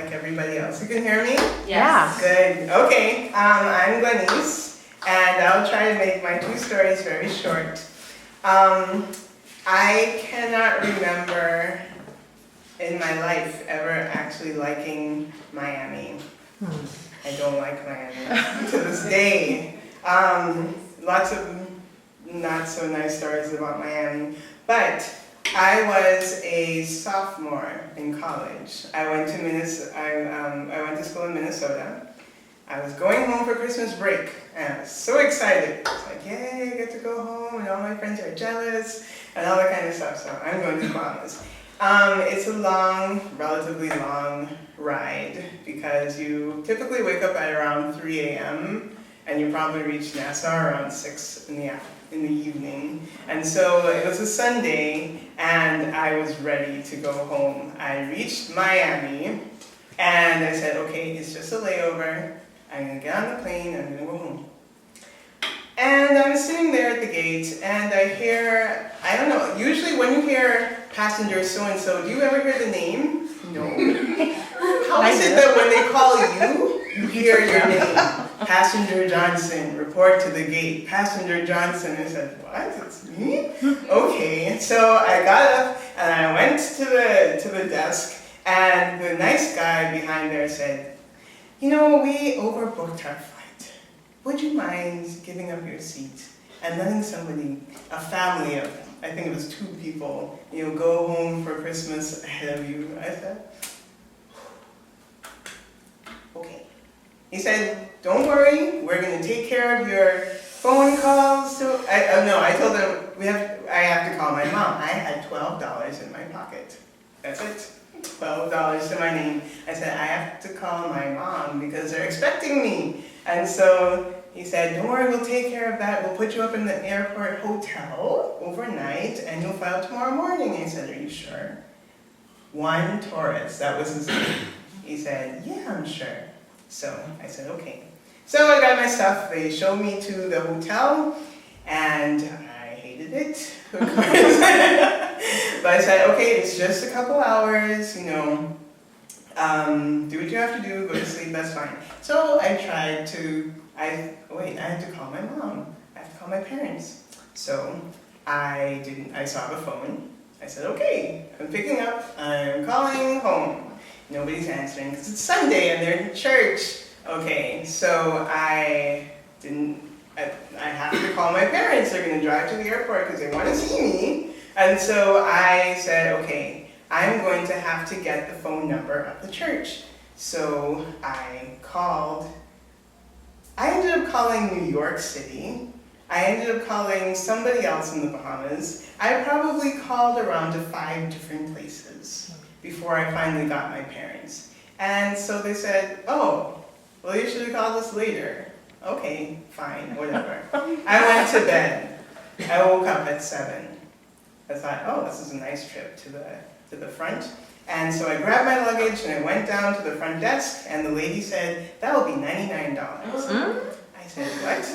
like everybody else. You can hear me? Yes. Good. Okay. I'm Glenise, and I'll try to make my two stories very short. I cannot remember in my life ever actually liking Miami. I don't like Miami to this day. Lots of not so nice stories about Miami, but I was a sophomore in college. I went to school in Minnesota. I was going home for Christmas break, and I was so excited. I was like, yay, I get to go home, and all my friends are jealous, and all that kind of stuff, so I'm going to the Bahamas. It's a relatively long ride, because you typically wake up at around 3 a.m., and you probably reach Nassau around 6 in the evening. And so it was a Sunday, and I was ready to go home. I reached Miami, and I said, okay, it's just a layover. I'm gonna get on the plane, and I'm gonna go home. And I'm sitting there at the gate, and I hear, I don't know, usually when you hear passenger so-and-so, do you ever hear the name? No. How is it that when they call you, you hear your name? Passenger Johnson, report to the gate. Passenger Johnson. I said, what? It's me? Okay. So I got up and I went to the desk, and the nice guy behind there said, you know, we overbooked our flight. Would you mind giving up your seat and letting somebody, a family of, I think it was 2 people, go home for Christmas ahead of you? I said, okay. He said, don't worry, we're going to take care of your phone calls. I told him, I have to call my mom. I had $12 in my pocket. That's it. $12 to my name. I said, I have to call my mom because they're expecting me. And so he said, don't worry, we'll take care of that. We'll put you up in the airport hotel overnight, and you'll fly out tomorrow morning. And I said, are you sure? Juan Torres, that was his name. He said, yeah, I'm sure. So I said, okay. So I got my stuff. They showed me to the hotel, and I hated it, of course. But I said, okay, it's just a couple hours, do what you have to do, go to sleep, that's fine. So I tried to, I had to call my mom. I have to call my parents. So I saw the phone. I said, okay, I'm picking up, I'm calling home. Nobody's answering because it's Sunday and they're in church. Okay, so I have to call my parents. They're going to drive to the airport because they want to see me. And so I said, okay, I'm going to have to get the phone number of the church. So I ended up calling New York City. I ended up calling somebody else in the Bahamas. I probably called around to 5 different places before I finally got my parents. And so they said, oh, well, you should have called us later. Okay, fine, whatever. I went to bed. I woke up at 7. I thought, oh, this is a nice trip to the front. And so I grabbed my luggage and I went down to the front desk, and the lady said, that will be $99. I said, what?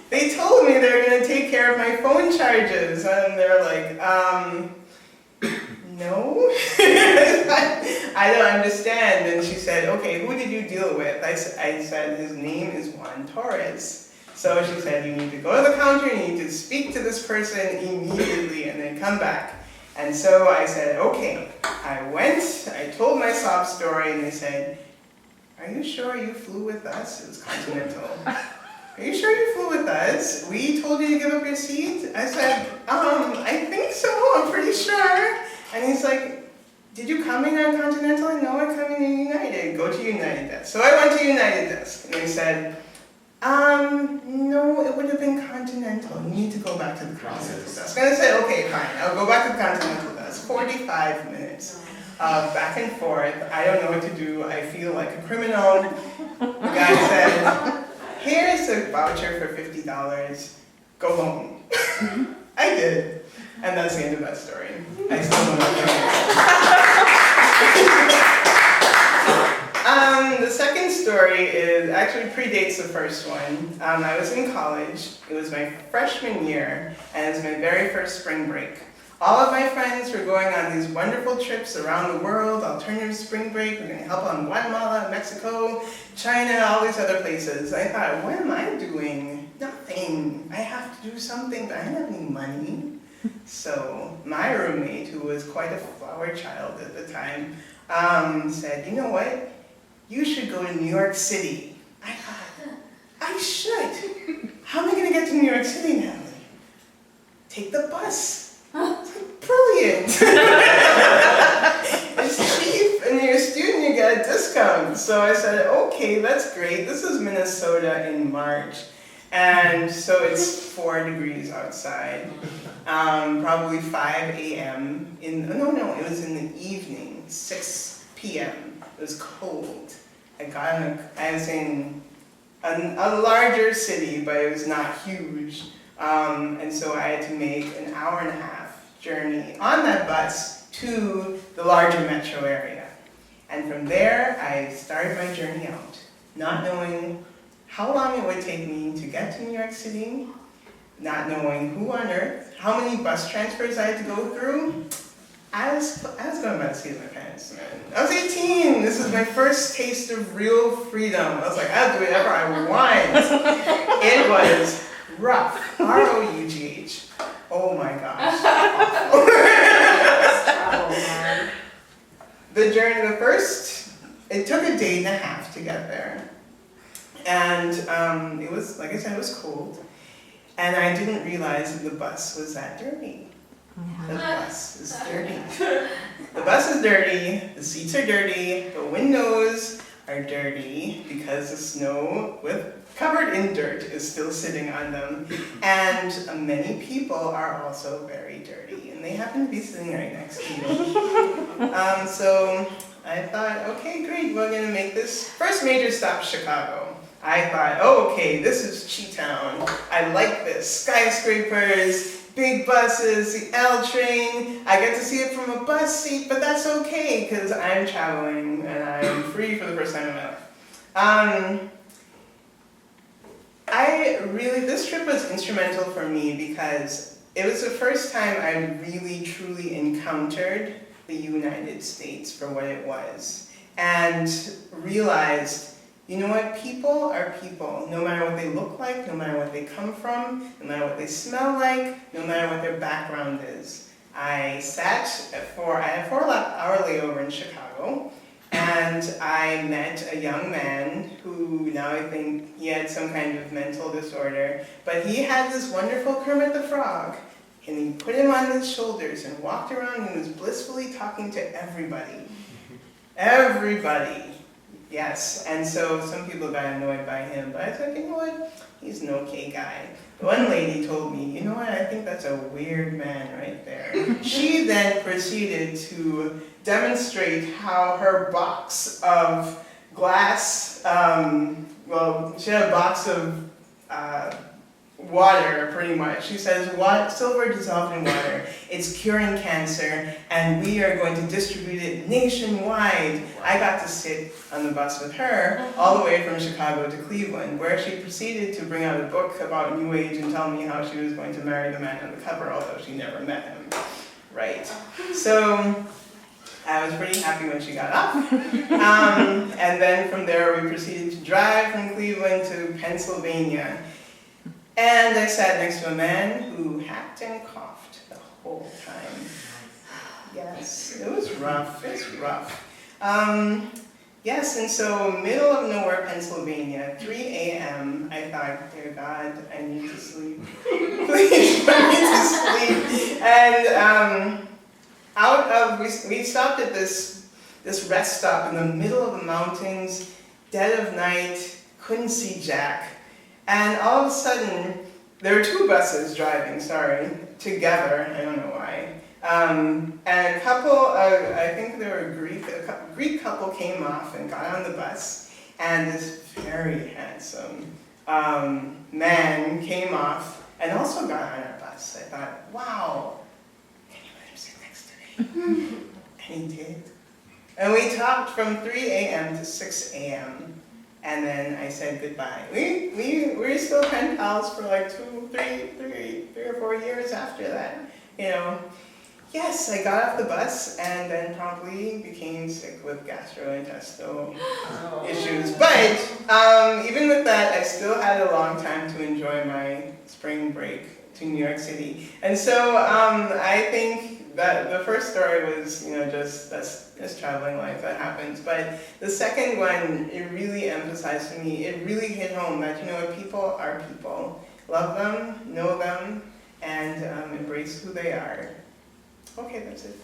They told me they were going to take care of my phone charges, and they're like, no, I don't understand. And she said, okay, who did you deal with? I said, his name is Juan Torres. So she said, you need to go to the counter, you need to speak to this person immediately, and then come back. And so I said, okay. I went, I told my sob story, and they said, are you sure you flew with us? It was Continental. Are you sure you flew with us? We told you to give up your seat? I said, I think so, I'm pretty sure. And he's like, did you come in on Continental? No, I'm coming in United. Go to United Desk. So I went to United Desk, and they said, no, it would have been Continental. You need to go back to the Continental Desk. And I said, okay, fine, I'll go back to the Continental Desk. 45 minutes of back and forth. I don't know what to do. I feel like a criminal. The guy said, here's a voucher for $50. Go home. I did. And that's the end of that story. I still don't know. The second story actually predates the first one. I was in college. It was my freshman year, and it was my very first spring break. All of my friends were going on these wonderful trips around the world, alternative spring break. We're going to help on Guatemala, Mexico, China, all these other places. I thought, what am I doing? Nothing. I have to do something, but I don't have any money. So my roommate, who was quite a flower child at the time, said, you know what? You should go to New York City. I thought, I should. How am I going to get to New York City, Natalie? Take the bus. It's like, brilliant. It's cheap, and you're a student, you get a discount. So I said, okay, that's great. This is Minnesota in March. And so it's 4 degrees outside, probably 5 a.m. No, it was in the evening, 6 p.m. It was cold. I was in a larger city, but it was not huge. And so I had to make an hour-and-a-half journey on that bus to the larger metro area. And from there, I started my journey out, not knowing how long it would take me to get to New York City, not knowing who on earth, how many bus transfers I had to go through. I was going by the seat of my pants, man. I was 18. This was my first taste of real freedom. I was like, I'll do whatever I want. It was rough. R-O-U-G-H. Oh my gosh. The journey, it took a day and a half to get there. And it was, like I said, it was cold. And I didn't realize that the bus was that dirty. The bus is dirty. The bus is dirty, the seats are dirty, the windows are dirty because the snow covered in dirt is still sitting on them. And many people are also very dirty, and they happen to be sitting right next to you. So I thought, okay, great, we're going to make this first major stop Chicago. I thought, oh, okay, this is Chi-Town. I like this. Skyscrapers, big buses, the L train. I get to see it from a bus seat, but that's okay because I'm traveling and I'm free for the first time in my life. This trip was instrumental for me because it was the first time I really, truly encountered the United States for what it was and realized, you know what, people are people, no matter what they look like, no matter what they come from, no matter what they smell like, no matter what their background is. I had a 4-hour layover in Chicago, and I met a young man who now I think he had some kind of mental disorder, but he had this wonderful Kermit the Frog, and he put him on his shoulders and walked around and was blissfully talking to everybody. Everybody. Yes, and so some people got annoyed by him, but I thought, you know what, he's an okay guy. One lady told me, you know what, I think that's a weird man right there. She then proceeded to demonstrate how her box of glass, she had a box of water, pretty much. She says, silver dissolved in water, it's curing cancer, and we are going to distribute it nationwide. I got to sit on the bus with her all the way from Chicago to Cleveland, where she proceeded to bring out a book about New Age and tell me how she was going to marry the man on the cover, although she never met him. Right. So I was pretty happy when she got off. And then from there we proceeded to drive from Cleveland to Pennsylvania. And I sat next to a man who hacked and coughed the whole time. Yes, it was rough, it's rough. Yes, and so middle of nowhere, Pennsylvania, 3 a.m., I thought, dear God, I need to sleep. Please, I need to sleep. And we stopped at this rest stop in the middle of the mountains, dead of night, couldn't see Jack. And all of a sudden, there were 2 buses driving, together, I don't know why. And a couple, I think they were a Greek couple came off and got on the bus, and this very handsome man came off and also got on our bus. I thought, wow, can you let him sit next to me? And he did. And we talked from 3 a.m. to 6 a.m. And then I said goodbye. We were still pen pals for like 3 or 4 years after that, you know. Yes, I got off the bus and then promptly became sick with gastrointestinal issues. But even with that, I still had a long time to enjoy my spring break to New York City. And so I think that the first story was, that's traveling life, that happens. But the second one, it really emphasized to me, it really hit home that, people are people. Love them, know them, and embrace who they are. Okay, that's it.